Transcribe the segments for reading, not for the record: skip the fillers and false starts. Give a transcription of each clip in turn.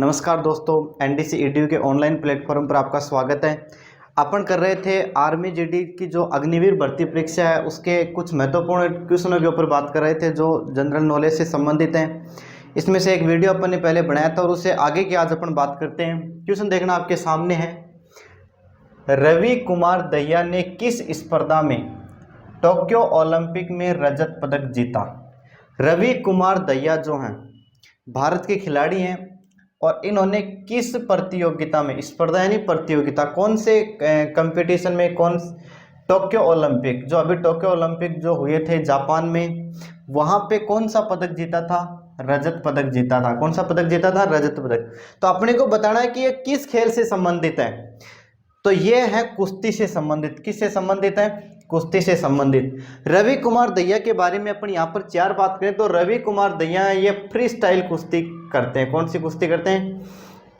नमस्कार दोस्तों, NDC EDU के ऑनलाइन प्लेटफॉर्म पर आपका स्वागत है। अपन कर रहे थे आर्मी जीडी की जो अग्निवीर भर्ती परीक्षा है उसके कुछ महत्वपूर्ण क्वेश्चनों के ऊपर बात कर रहे थे जो जनरल नॉलेज से संबंधित हैं। इसमें से एक वीडियो अपन ने पहले बनाया था और उससे आगे की आज अपन बात करते हैं। क्वेश्चन देखना आपके सामने है। रवि कुमार दहिया ने किस स्पर्धा में टोक्यो ओलंपिक में रजत पदक जीता? रवि कुमार दहिया जो हैं भारत के खिलाड़ी हैं और इन्होंने किस प्रतियोगिता में, स्पर्धा यानी प्रतियोगिता, कौन से कंपटीशन में, कौन टोक्यो ओलंपिक, जो अभी टोक्यो ओलंपिक जो हुए थे जापान में, वहां पे कौन सा पदक जीता था? रजत पदक जीता था। कौन सा पदक जीता था? रजत पदक। तो अपने को बताना है कि ये किस खेल से संबंधित है। तो ये है कुश्ती से संबंधित। किससे संबंधित है? कुश्ती से संबंधित। रवि कुमार दहिया के बारे में अपन यहाँ पर चार बात करें तो रवि कुमार दहिया ये फ्री स्टाइल कुश्ती करते हैं। कौन सी कुश्ती करते हैं?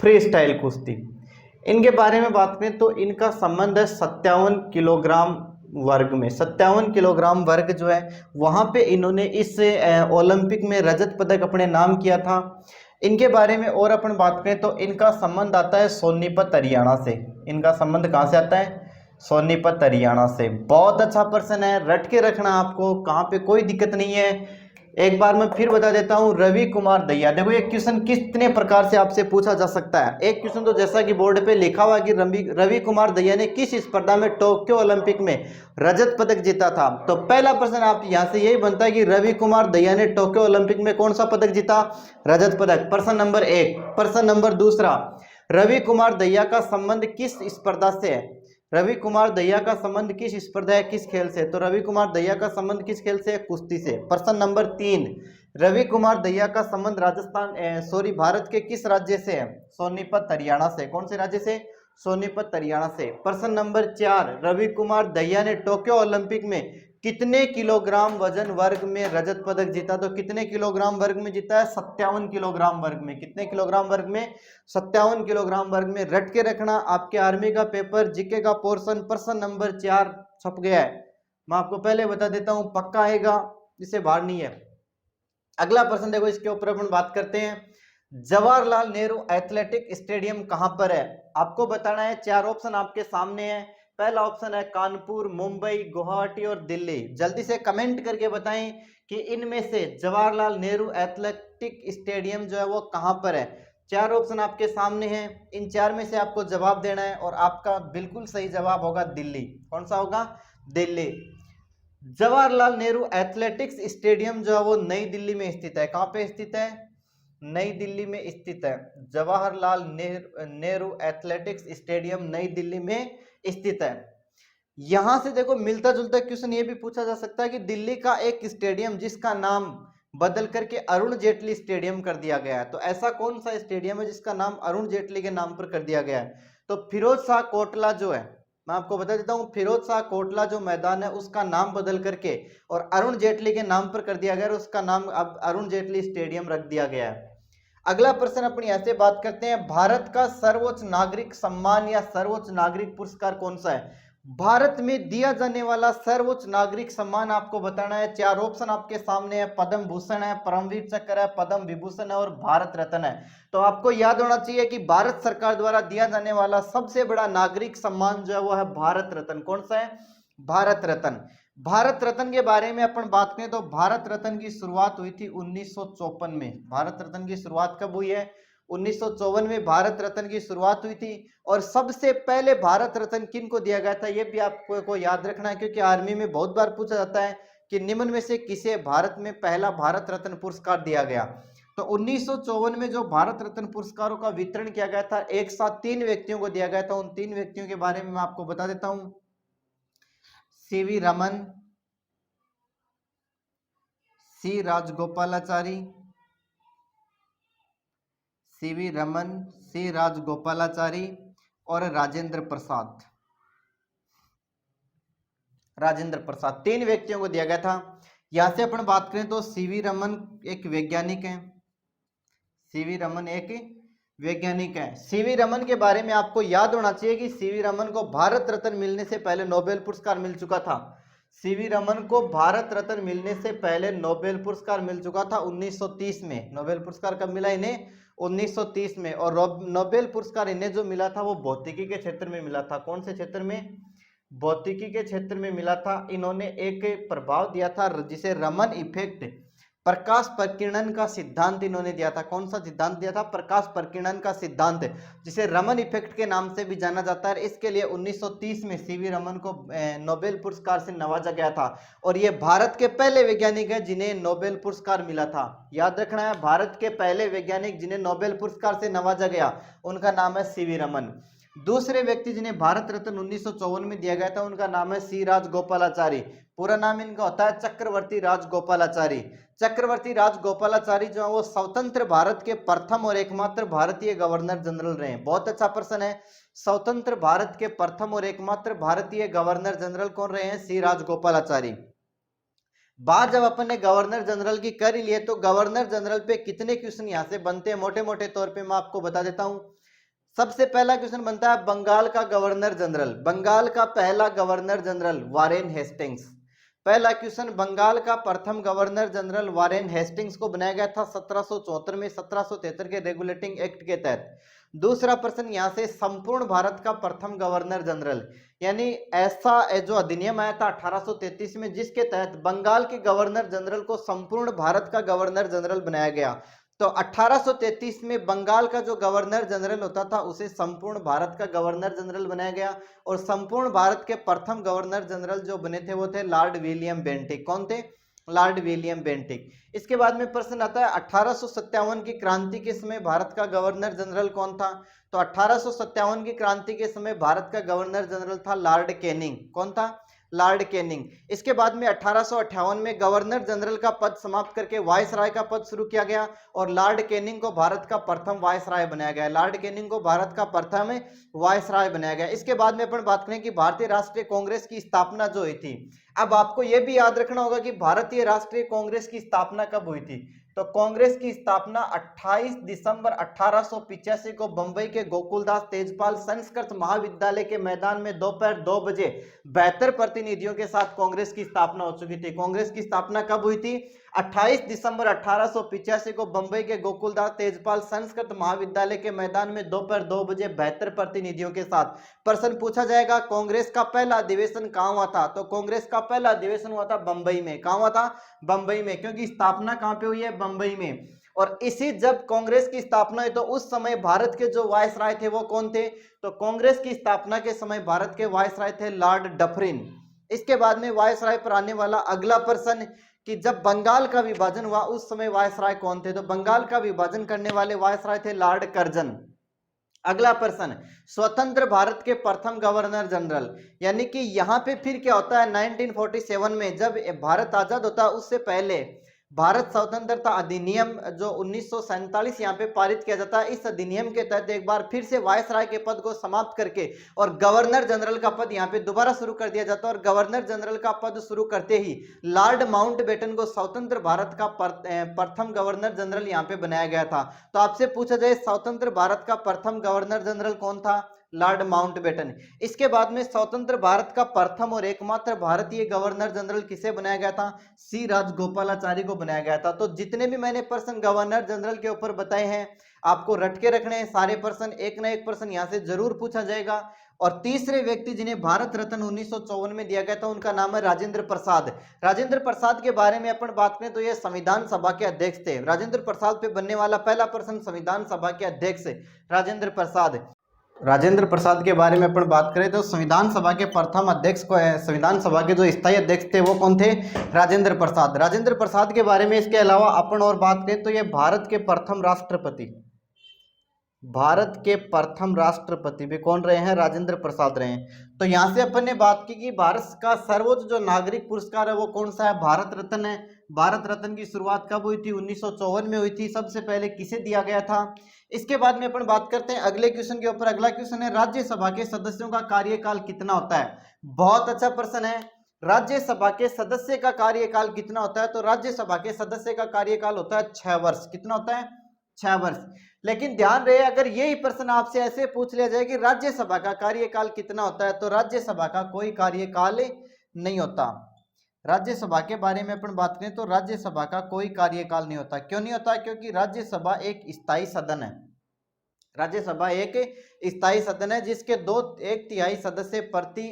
फ्री स्टाइल कुश्ती। इनके बारे में बात करें तो इनका संबंध है 57 किलोग्राम वर्ग में। 57 किलोग्राम वर्ग जो है वहाँ पे इन्होंने इस ओलंपिक में रजत पदक अपने नाम किया था। इनके बारे में और अपन बात करें तो इनका संबंध आता है सोनीपत हरियाणा से। इनका संबंध कहाँ से आता है? सोनीपत हरियाणा से। बहुत अच्छा प्रश्न है, रट के रखना आपको, कहाँ पे कोई दिक्कत नहीं है। एक बार मैं फिर बता देता हूँ, रवि कुमार दहिया। देखो ये क्वेश्चन कितने प्रकार से आपसे पूछा जा सकता है। एक क्वेश्चन तो जैसा कि बोर्ड पे लिखा हुआ कि रवि कुमार दहिया ने किस स्पर्धा में टोक्यो ओलंपिक में रजत पदक जीता था। तो पहला प्रश्न आप यहाँ से यही बनता है कि रवि कुमार दहिया ने टोक्यो ओलंपिक में कौन सा पदक जीता? रजत पदक। प्रश्न नंबर एक। प्रश्न नंबर दूसरा, रवि कुमार दहिया का संबंध किस स्पर्धा से है? रवि कुमार दहिया का संबंध किस स्पर्धा है, किस खेल से? तो रवि कुमार दहिया का संबंध किस खेल से है? कुश्ती से। प्रश्न नंबर तीन, रवि कुमार दहिया का संबंध भारत के किस राज्य से है? सोनीपत हरियाणा से। कौन से राज्य से? सोनीपत हरियाणा से। प्रश्न नंबर चार, रवि कुमार दहिया ने टोक्यो ओलंपिक में कितने किलोग्राम वजन वर्ग में रजत पदक जीता? तो कितने किलोग्राम वर्ग में जीता है? 57 किलोग्राम वर्ग में। कितने किलोग्राम वर्ग में? 57 किलोग्राम वर्ग में। रट के रखना, आपके आर्मी का पेपर जीके का पोर्शन प्रश्न नंबर 4 छप गया है। मैं आपको पहले बता देता हूं, पक्का आएगा, इससे बाहर नहीं है। अगला प्रश्न देखो, इसके ऊपर अपन बात करते हैं। जवाहरलाल नेहरू एथलेटिक स्टेडियम कहां पर है? आपको बताना है। चार ऑप्शन आपके सामने है। पहला ऑप्शन है कानपुर, मुंबई, गुवाहाटी और दिल्ली। जल्दी से कमेंट करके बताएं कि इनमें से जवाहरलाल नेहरू एथलेटिक स्टेडियम जो है वो कहां पर है। चार ऑप्शन आपके सामने हैं, इन चार में से आपको जवाब देना है और आपका बिल्कुल सही जवाब होगा दिल्ली। कौन सा होगा? दिल्ली। जवाहरलाल नेहरू एथलेटिक्स स्टेडियम जो है वो नई दिल्ली में स्थित है। कहां पे स्थित है? नई दिल्ली में स्थित है। जवाहरलाल नेहरू एथलेटिक्स स्टेडियम नई दिल्ली में स्थित है। यहां से देखो मिलता जुलता क्वेश्चन ये भी पूछा जा सकता है कि दिल्ली का एक स्टेडियम जिसका नाम बदल करके अरुण जेटली स्टेडियम कर दिया गया है, तो ऐसा कौन सा स्टेडियम है जिसका नाम अरुण जेटली के नाम पर कर दिया गया है? तो फिरोज शाह कोटला जो है, मैं आपको बता देता हूं, फिरोज शाह कोटला जो मैदान है उसका नाम बदल करके और अरुण जेटली के नाम पर कर दिया गया है। उसका नाम अब अरुण जेटली स्टेडियम रख दिया गया है। अगला प्रश्न अपनी ऐसे बात करते हैं, भारत का सर्वोच्च नागरिक सम्मान या सर्वोच्च नागरिक पुरस्कार कौन सा है? भारत में दिया जाने वाला सर्वोच्च नागरिक सम्मान आपको बताना है। चार ऑप्शन आपके सामने है। पद्म भूषण है, परमवीर चक्र है, पद्म विभूषण है और भारत रत्न है। तो आपको याद होना चाहिए कि भारत सरकार द्वारा दिया जाने वाला सबसे बड़ा नागरिक सम्मान जो है वो है भारत रत्न। कौन सा है? भारत रत्न। भारत रत्न के बारे में अपन बात करें तो भारत रत्न की शुरुआत हुई थी 1954 में। भारत रत्न की शुरुआत कब हुई है? 1954 में भारत रत्न की शुरुआत हुई थी। और सबसे पहले भारत रत्न किन को दिया गया था ये भी आपको याद रखना है, क्योंकि आर्मी में बहुत बार पूछा जाता है कि निम्न में से किसे भारत में पहला भारत रत्न पुरस्कार दिया गया। तो 1954 में जो भारत रत्न पुरस्कारों का वितरण किया गया था एक साथ 3 व्यक्तियों को दिया गया था। उन 3 व्यक्तियों के बारे में मैं आपको बता देता हूं। सीवी रमन, सी राजगोपालाचारी, सीवी रमन, सी राजगोपालाचारी और राजेंद्र प्रसाद। राजेंद्र प्रसाद 3 व्यक्तियों को दिया गया था। यहां से अपन बात करें तो सीवी रमन एक वैज्ञानिक है। सीवी रमन एक वैज्ञानिक है। सीवी रमन के बारे में आपको याद होना चाहिए कि सीवी रमन को भारत रत्न मिलने से पहले नोबेल पुरस्कार मिल चुका था। सीवी रमन को भारत रत्न मिलने से पहले नोबेल पुरस्कार मिल चुका था 1930 में। नोबेल पुरस्कार कब मिला इन्हें? 1930 में। और नोबेल पुरस्कार इन्हें जो मिला था वो भौतिकी के क्षेत्र में मिला था। कौन से क्षेत्र में? भौतिकी के क्षेत्र में मिला था। इन्होंने एक प्रभाव दिया था जिसे रमन इफेक्ट, प्रकाश प्रकीर्णन का सिद्धांत इन्होंने दिया था। कौन सा सिद्धांत दिया था? प्रकाश प्रकीर्णन का सिद्धांत, जिसे रमन इफेक्ट के नाम से भी जाना जाता है। इसके लिए 1930 में सीवी रमन को नोबेल पुरस्कार से नवाजा गया था। और ये भारत के पहले वैज्ञानिक है जिन्हें नोबेल पुरस्कार मिला था। याद रखना है, भारत के पहले वैज्ञानिक जिन्हें नोबेल पुरस्कार से नवाजा गया उनका नाम है सीवी रमन। दूसरे व्यक्ति जिन्हें भारत रत्न 1954 में दिया गया था उनका नाम है सी राजगोपालाचारी। पूरा नाम इनका होता है चक्रवर्ती राजगोपालाचारी। चक्रवर्ती राजगोपालाचारी जो है वो स्वतंत्र भारत के प्रथम और एकमात्र भारतीय गवर्नर जनरल रहे। बहुत अच्छा प्रश्न है। स्वतंत्र भारत के प्रथम और एकमात्र भारतीय गवर्नर जनरल कौन रहे हैं? सी राजगोपालाचारी। बात जब अपन ने गवर्नर जनरल की कर ही लिए तो गवर्नर जनरल पे कितने क्वेश्चन यहाँ से बनते हैं मोटे मोटे तौर पे मैं आपको बता देता हूं। सबसे पहला क्वेश्चन बनता है बंगाल का गवर्नर जनरल। बंगाल का पहला गवर्नर जनरल वारेन हेस्टिंग्स। पहला क्वेश्चन, बंगाल का प्रथम गवर्नर जनरल वारेन हेस्टिंग्स को बनाया गया था 1774 में 1773 के रेगुलेटिंग एक्ट के तहत। दूसरा प्रश्न यहाँ से, संपूर्ण भारत का प्रथम गवर्नर जनरल, यानी ऐसा जो अधिनियम आया था 1833 में जिसके तहत बंगाल के गवर्नर जनरल को संपूर्ण भारत का गवर्नर जनरल बनाया गया। तो 1833 में बंगाल का जो गवर्नर जनरल होता था उसे संपूर्ण भारत का गवर्नर जनरल बनाया गया। और संपूर्ण भारत के प्रथम गवर्नर जनरल जो बने थे वो थे लॉर्ड विलियम बेंटिक। कौन थे? Lord William Bentinck. इसके बाद में प्रश्न आता है 1857 की क्रांति के समय भारत का गवर्नर जनरल कौन था? तो 1857 की क्रांति के समय भारत का गवर्नर जनरल था लॉर्ड कैनिंग। कौन था? Lord Canning. इसके बाद में 1858 में गवर्नर जनरल का पद समाप्त करके वायसराय का पद शुरू किया गया और लॉर्ड कैनिंग को भारत का प्रथम वायसराय बनाया गया। लॉर्ड कैनिंग को भारत का प्रथम वायसराय बनाया गया। इसके बाद में अपन बात करें कि भारतीय राष्ट्रीय कांग्रेस की स्थापना जो हुई थी। अब आपको यह भी याद रखना होगा कि भारतीय राष्ट्रीय कांग्रेस की स्थापना कब हुई थी। तो कांग्रेस की स्थापना 28 दिसंबर 1885 को बंबई के गोकुलदास तेजपाल संस्कृत महाविद्यालय के मैदान में दोपहर 2 बजे 72 प्रतिनिधियों के साथ कांग्रेस की स्थापना हो चुकी थी। कांग्रेस की स्थापना कब हुई थी? 28 दिसंबर 1885 को बंबई के गोकुलदास तेजपाल संस्कृत महाविद्यालय के मैदान में दोपहर 2 बजे 72 प्रतिनिधियों के साथ। प्रश्न पूछा जाएगा कांग्रेस का पहला अधिवेशन कहां हुआ था? तो कांग्रेस का पहला अधिवेशन हुआ था बंबई में। कहां हुआ था? बंबई में, क्योंकि स्थापना कहां पे हुई है? बंबई में। और इसी जब कांग्रेस की स्थापना हुई तो उस समय भारत के जो वायसराय थे वो कौन थे? तो कांग्रेस की स्थापना के समय भारत के वायसराय थे लॉर्ड डफरिन। इसके बाद में वायसराय पर आने वाला अगला प्रश्न कि जब बंगाल का विभाजन हुआ उस समय वायसराय कौन थे? तो बंगाल का विभाजन करने वाले वायसराय थे लॉर्ड कर्जन। अगला प्रश्न, स्वतंत्र भारत के प्रथम गवर्नर जनरल, यानी कि यहां पे फिर क्या होता है 1947 में जब भारत आजाद होता है उससे पहले भारत स्वतंत्रता अधिनियम जो 1947 यहाँ पे पारित किया जाता है। इस अधिनियम के तहत एक बार फिर से वायसराय के पद को समाप्त करके और गवर्नर जनरल का पद यहाँ पे दोबारा शुरू कर दिया जाता है। और गवर्नर जनरल का पद शुरू करते ही लॉर्ड माउंटबेटन को स्वतंत्र भारत का प्रथम गवर्नर जनरल यहाँ पे बनाया गया था। तो आपसे पूछा जाए स्वतंत्र भारत का प्रथम गवर्नर जनरल कौन था? Lord Mountbatten. इसके बाद में स्वतंत्र भारत का प्रथम और एकमात्र भारतीय गवर्नर जनरल किसे बनाया गया था? सी राजगोपालाचारी को बनाया गया था। तो जितने भी मैंने प्रश्न गवर्नर जनरल के ऊपर बताए हैं आपको रट के रखने हैं सारे प्रश्न, एक ना एक प्रश्न यहाँ से जरूर पूछा जाएगा। और तीसरे व्यक्ति जिन्हें भारत रत्न 1954 में दिया गया था उनका नाम है राजेंद्र प्रसाद। राजेंद्र प्रसाद के बारे में अपन बात करें तो ये संविधान सभा के अध्यक्ष थे। राजेंद्र प्रसाद पे बनने वाला पहला प्रश्न संविधान सभा के अध्यक्ष राजेंद्र प्रसाद। राजेंद्र प्रसाद के बारे में अपन बात करें तो संविधान सभा के प्रथम अध्यक्ष को संविधान सभा के जो स्थायी अध्यक्ष थे वो कौन थे? राजेंद्र प्रसाद। राजेंद्र प्रसाद के बारे में इसके अलावा अपन और बात करें तो ये भारत के प्रथम राष्ट्रपति, भारत के प्रथम राष्ट्रपति भी कौन रहे हैं? राजेंद्र प्रसाद रहे हैं। तो यहाँ से अपन ने बात की कि भारत का सर्वोच्च जो नागरिक पुरस्कार है वो कौन सा है? भारत रत्न है। भारत रत्न की शुरुआत कब हुई थी? 1954 में हुई थी। सबसे पहले किसे दिया गया था? इसके बाद में अपन बात करते हैं अगले क्वेश्चन के ऊपर। अगला क्वेश्चन है राज्यसभा के सदस्यों का कार्यकाल कितना होता है? बहुत अच्छा प्रश्न है। राज्यसभा के सदस्य का कार्यकाल कितना होता है? तो राज्यसभा के सदस्य का कार्यकाल होता है 6 वर्ष। कितना होता है? 6 वर्ष। लेकिन ध्यान रहे अगर यही प्रश्न आपसे ऐसे पूछ लिया जाए कि राज्यसभा का कार्यकाल कितना होता है तो राज्यसभा का कोई कार्यकाल नहीं होता। राज्यसभा के बारे में अपन बात करें तो राज्यसभा का कोई कार्यकाल नहीं होता। क्यों नहीं होता? क्योंकि राज्यसभा एक स्थायी सदन है। राज्यसभा एक स्थायी सदन है जिसके 1/3 सदस्य प्रति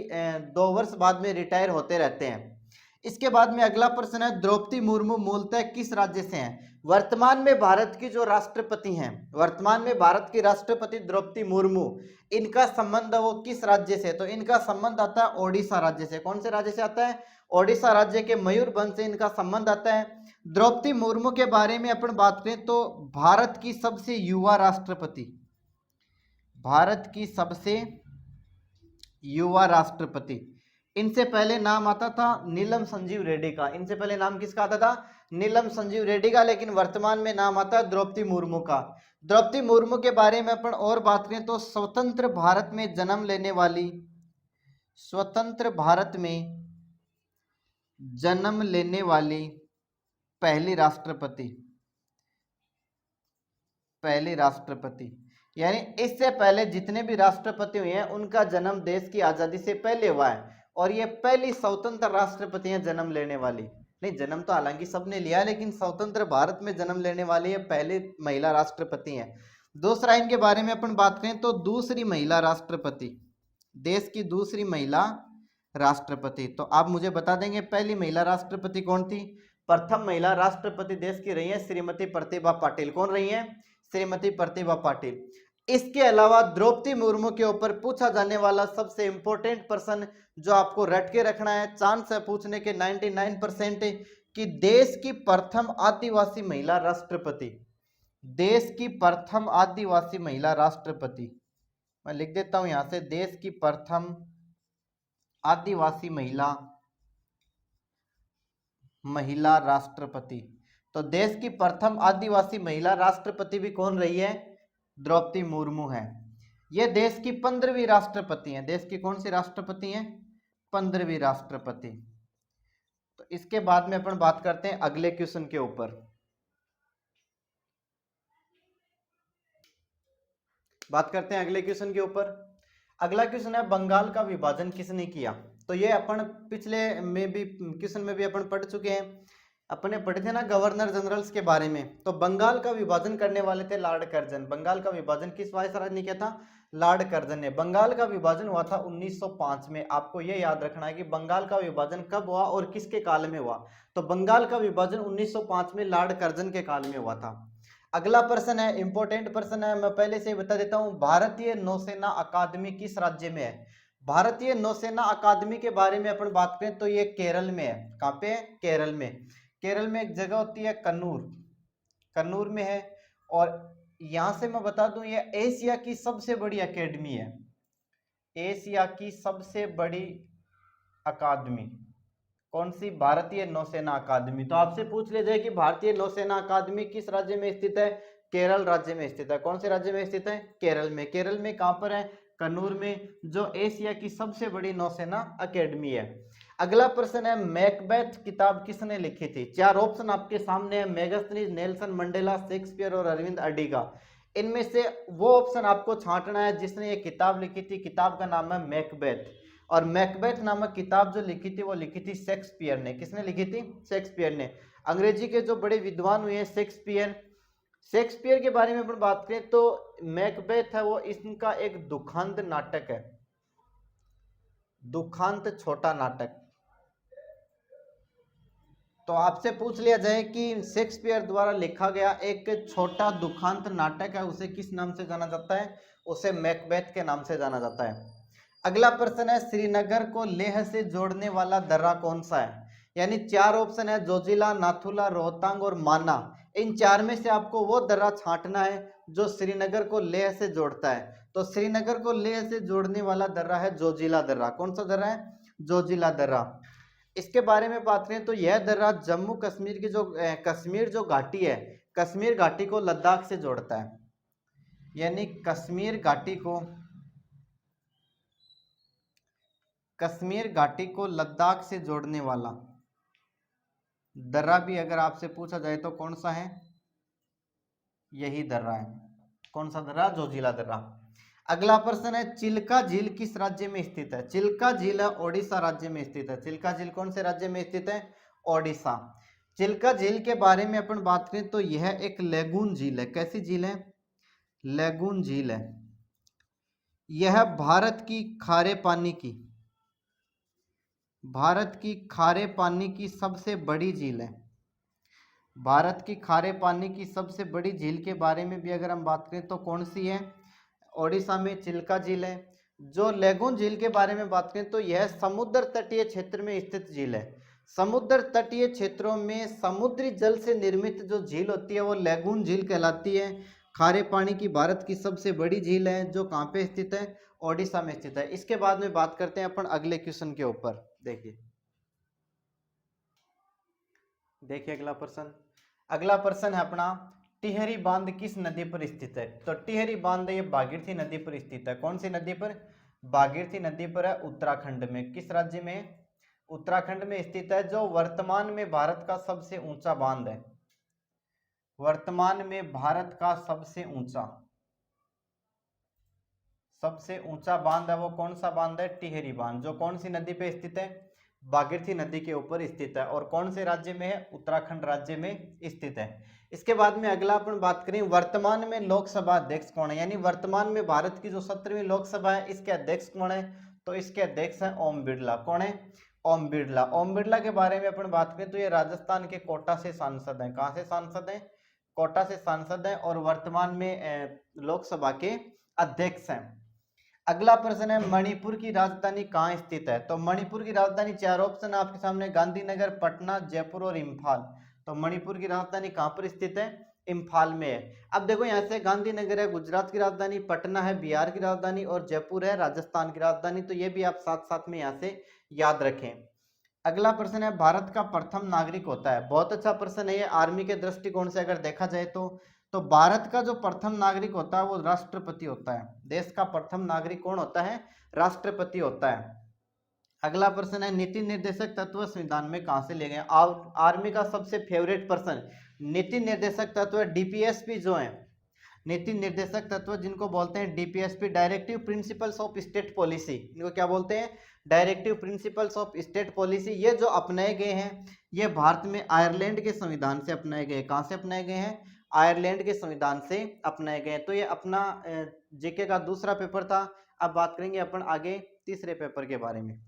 2 वर्ष बाद में रिटायर होते रहते हैं। इसके बाद में अगला प्रश्न है, द्रौपदी मुर्मू मूलतः किस राज्य से हैं? वर्तमान में भारत की जो राष्ट्रपति हैं, वर्तमान में भारत की राष्ट्रपति द्रौपदी मुर्मू, इनका संबंध वो किस राज्य से? तो इनका संबंध आता है ओडिशा राज्य से। कौन से राज्य से आता है? ओडिशा राज्य के मयूरभंज से इनका संबंध आता है। द्रौपदी मुर्मू के बारे में अपन बात करें तो भारत की सबसे युवा राष्ट्रपति, भारत की सबसे युवा राष्ट्रपति, इनसे पहले नाम आता था नीलम संजीव रेड्डी का। इनसे पहले नाम किसका आता था? नीलम संजीव रेड्डी का, लेकिन वर्तमान में नाम आता है द्रौपदी मुर्मू का। द्रौपदी मुर्मू के बारे में अपन और बात करें तो स्वतंत्र भारत में जन्म लेने वाली, स्वतंत्र भारत में जन्म लेने वाली पहली राष्ट्रपति, पहली राष्ट्रपति, यानी इससे पहले जितने भी राष्ट्रपति हुए हैं उनका जन्म देश की आजादी से पहले हुआ है, और ये पहली स्वतंत्र राष्ट्रपति हैं जन्म लेने वाली। नहीं, जन्म तो हालांकि सबने लिया, लेकिन स्वतंत्र भारत में जन्म लेने वाली ये पहले महिला राष्ट्रपति हैं। दूसरा, इनके बारे में अपन बात करें तो दूसरी महिला राष्ट्रपति, देश की दूसरी महिला राष्ट्रपति, तो आप मुझे बता देंगे पहली महिला राष्ट्रपति कौन थी? प्रथम महिला राष्ट्रपति देश की रही है श्रीमती प्रतिभा पाटिल। कौन रही है? श्रीमती प्रतिभा पाटिल। इसके अलावा द्रौपदी मुर्मू के ऊपर पूछा जाने वाला सबसे इंपॉर्टेंट प्रश्न जो आपको रट के रखना है, चांस है पूछने के 99% कि देश की प्रथम आदिवासी महिला राष्ट्रपति, देश की प्रथम आदिवासी महिला राष्ट्रपति, मैं लिख देता हूं यहां से, देश की प्रथम आदिवासी महिला राष्ट्रपति। तो देश की प्रथम आदिवासी महिला राष्ट्रपति भी कौन रही है? द्रौपदी मुर्मू है। ये देश की 15वीं राष्ट्रपति हैं। देश की कौन सी राष्ट्रपति हैं? 15वीं राष्ट्रपति। तो इसके बाद में अपन बात करते हैं अगले क्वेश्चन के ऊपर। बात करते हैं अगले क्वेश्चन के ऊपर। अगला क्वेश्चन है, बंगाल का विभाजन किसने किया? तो ये अपन पिछले में भी क्वेश्चन में भी अपन पढ़ चुके हैं, अपने पढ़े थे ना गवर्नर जनरल्स के बारे में। तो बंगाल का विभाजन करने वाले थे लॉर्ड कर्जन। बंगाल का विभाजन किस वायसराय ने किया था? लॉर्ड कर्जन ने। बंगाल का विभाजन हुआ था 1905 में। आपको यह याद रखना है कि बंगाल का विभाजन कब हुआ और किसके काल में हुआ। तो बंगाल का विभाजन 1905 में लॉर्ड कर्जन के काल में हुआ था। अगला प्रश्न है, इंपॉर्टेंट प्रश्न है, मैं पहले से ही बता देता हूं, भारतीय नौसेना अकादमी किस राज्य में है? भारतीय नौसेना अकादमी के बारे में अपन बात करें तो ये केरल में है। कहां पे है? केरल में। केरल में एक जगह होती है कन्नूर, कन्नूर में है। और यहां से मैं बता दूं ये एशिया की सबसे बड़ी एकेडमी है, एशिया की सबसे बड़ी अकादमी। कौन सी? भारतीय नौसेना अकादमी। तो आपसे पूछ लिया जाए कि भारतीय नौसेना अकादमी किस राज्य में स्थित है? केरल राज्य में स्थित है। कौन से राज्य में स्थित है? केरल में। केरल में कहां पर है? कन्नूर में, जो एशिया की सबसे बड़ी नौसेना अकेडमी है। अगला प्रश्न है, मैकबेथ किताब किसने लिखी थी? 4 ऑप्शन आपके सामने है, मेगास्थनीज, नेल्सन मंडेला, शेक्सपियर और अरविंद अडिगा। इनमें से वो ऑप्शन आपको छांटना है जिसने ये किताब लिखी थी। किताब का नाम है मैकबेथ, और मैकबेथ नामक किताब जो लिखी थी वो लिखी थी शेक्सपियर ने। किसने लिखी थी? शेक्सपियर ने। अंग्रेजी के जो बड़े विद्वान हुए हैं शेक्सपियर, शेक्सपियर के बारे में अपन बात करें तो मैकबेथ है वो इनका एक दुखांत नाटक है, दुखांत छोटा नाटक। तो आपसे पूछ लिया जाए कि शेक्सपियर द्वारा लिखा गया एक छोटा दुखांत नाटक है, उसे किस नाम से जाना जाता है? उसे मैकबेथ के नाम से जाना जाता है। अगला प्रश्न है, श्रीनगर को लेह से जोड़ने वाला दर्रा कौन सा है? यानी 4 ऑप्शन है, जोजिला, नाथुला, रोहतांग और माना। इन 4 में से आपको वो दर्रा छांटना है जो श्रीनगर को लेह से जोड़ता है। तो श्रीनगर को लेह से जोड़ने वाला दर्रा है जोजिला दर्रा। कौन सा दर्रा है? जोजिला दर्रा। इसके बारे में बात करें तो यह दर्रा जम्मू कश्मीर की जो कश्मीर जो घाटी है, कश्मीर घाटी को लद्दाख से जोड़ता है। यानी कश्मीर घाटी को लद्दाख से जोड़ने वाला दर्रा भी अगर आपसे पूछा जाए तो कौन सा है? यही दर्रा है। कौन सा दर्रा? जोजिला दर्रा। अगला प्रश्न है चिल्का झील किस राज्य में स्थित है? चिल्का झील है ओडिशा राज्य में स्थित है। चिल्का झील कौन से राज्य में स्थित है? ओडिशा। चिल्का झील के बारे में अपन बात करें तो यह एक लेगून झील है। कैसी झील है? लेगून झील है। यह भारत की खारे पानी की सबसे बड़ी झील है। भारत की खारे पानी की सबसे बड़ी झील के बारे में भी अगर हम बात करें तो कौन सी है? ओडिशा में चिल्का झील है। जो लेगून झील के बारे में बात करें तो यह समुद्र तटीय क्षेत्र में स्थित झील है। समुद्र तटीय क्षेत्रों में समुद्री जल से निर्मित जो झील होती है वो लेगून झील कहलाती है। खारे पानी की भारत की सबसे बड़ी झील है जो कहाँ पे स्थित है? ओडिशा में स्थित है। इसके बाद में बात करते हैं अपन अगले क्वेश्चन के ऊपर। देखिए अगला प्रश्न है अपना, टिहरी बांध किस नदी पर स्थित है? तो टिहरी बांध ये भागीरथी नदी पर स्थित है। कौन सी नदी पर? भागीरथी नदी पर है, उत्तराखंड में। किस राज्य में? उत्तराखंड में स्थित है, जो वर्तमान में भारत का सबसे ऊंचा बांध है। वर्तमान में भारत का सबसे ऊंचा बांध है वो कौन सा बांध है? टिहरी बांध। जो कौन सी नदी पे स्थित है? भागीरथी नदी के ऊपर स्थित है। और कौन से राज्य में है? उत्तराखंड राज्य में स्थित है। इसके बाद में अगला अपन बात करें वर्तमान में लोकसभा अध्यक्ष कौन है, यानी वर्तमान में भारत की जो 17वीं लोकसभा है इसके अध्यक्ष कौन है? तो इसके अध्यक्ष है ओम बिरला। कौन है? ओम बिरला। ओम बिरला के बारे में अपन बात करें तो ये राजस्थान के कोटा से सांसद हैं। कहां से सांसद हैं? कोटा से सांसद हैं और वर्तमान में लोकसभा के अध्यक्ष हैं। अगला प्रश्न है मणिपुर की राजधानी कहाँ स्थित है? तो मणिपुर की राजधानी, चार ऑप्शन आपके सामने, गांधीनगर, पटना, जयपुर और इम्फाल। तो मणिपुर की राजधानी कहाँ पर स्थित है? इम्फाल में है। अब देखो यहाँ से गांधीनगर है गुजरात की राजधानी, पटना है बिहार की राजधानी और जयपुर है राजस्थान की राजधानी। तो ये भी आप साथ साथ में यहाँ से याद रखें। अगला प्रश्न है भारत का प्रथम नागरिक होता है। बहुत अच्छा प्रश्न है ये, आर्मी के दृष्टिकोण से अगर देखा जाए तो भारत का जो प्रथम नागरिक होता है वो राष्ट्रपति होता है। देश का प्रथम नागरिक कौन होता है? राष्ट्रपति होता है। अगला प्रश्न है नीति निर्देशक तत्व संविधान में कहां से ले गए? आर्मी का सबसे फेवरेट प्रश्न, नीति निर्देशक तत्व डीपीएसपी जो है, नीति निर्देशक तत्व जिनको बोलते हैं DPSP, directive principles of state policy, इनको क्या बोलते हैं? Directive principles of state policy. ये जो अपनाए गए हैं ये भारत में आयरलैंड के संविधान से अपनाए गए। कहां से अपनाए गए हैं? आयरलैंड के संविधान से अपनाए गए। तो ये अपना जीके का दूसरा पेपर था। अब बात करेंगे अपन आगे तीसरे पेपर के बारे में।